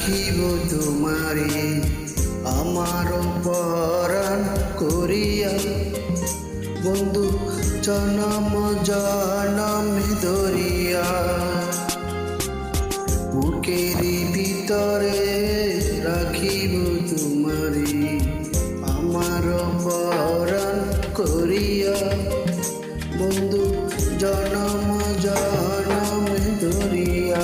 রাখিব তোমারে আমার পরাণ করিয়া। বন্ধু জনম জনম ধরিয়া, বুকের ভিতরে রাখিব তোমারে আমার পরাণ করিয়া। বন্ধু জনম জনম ধরিয়া।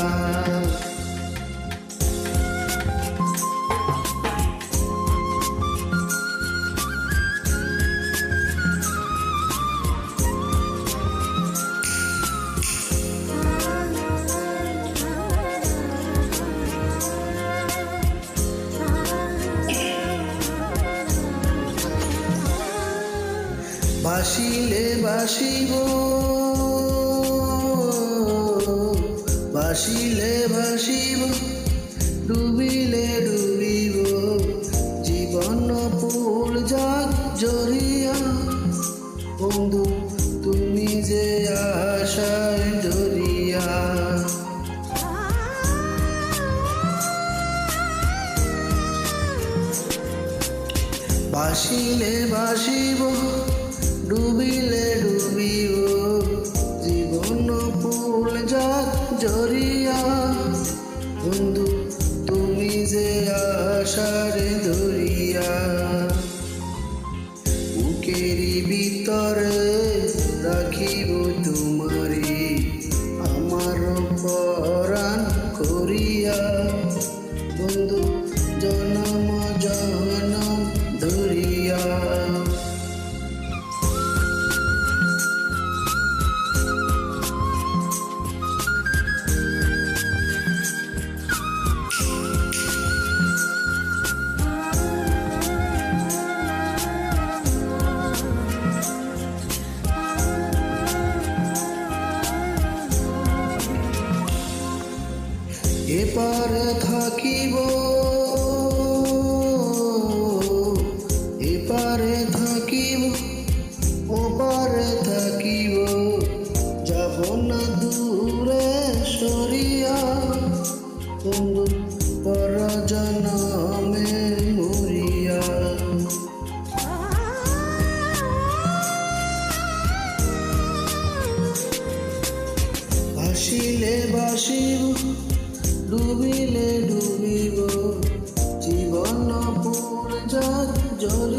বাসিলে বাসিব, বাসিলে বাসিব, ডুবিলে ডুবিব, জীবন ফুল যাক জড়িয়া। বন্ধু তুমি যে আশায় ধরিয়া। বাসিলে বাসিব, ডুবিলে ডুবিব, জীবন ফুল যাক জড়িয়া। বন্ধু তুমি যে আশারে ধরিয়া। বুকের ভিতরে রাখিব তোমারে আমার পরাণ করিয়া। বন্ধু জনম জনম ধরিয়া। এপারে থাকিব, এপারে থাকিব, ওপারে থাকিব, যাব না দূরে সরিয়া। বন্ধু পর জনমে মরিয়া। বাসিলে বাসিব, ডুবিলে ডুবিব, জীবন ফুল যাক জড়িয়া।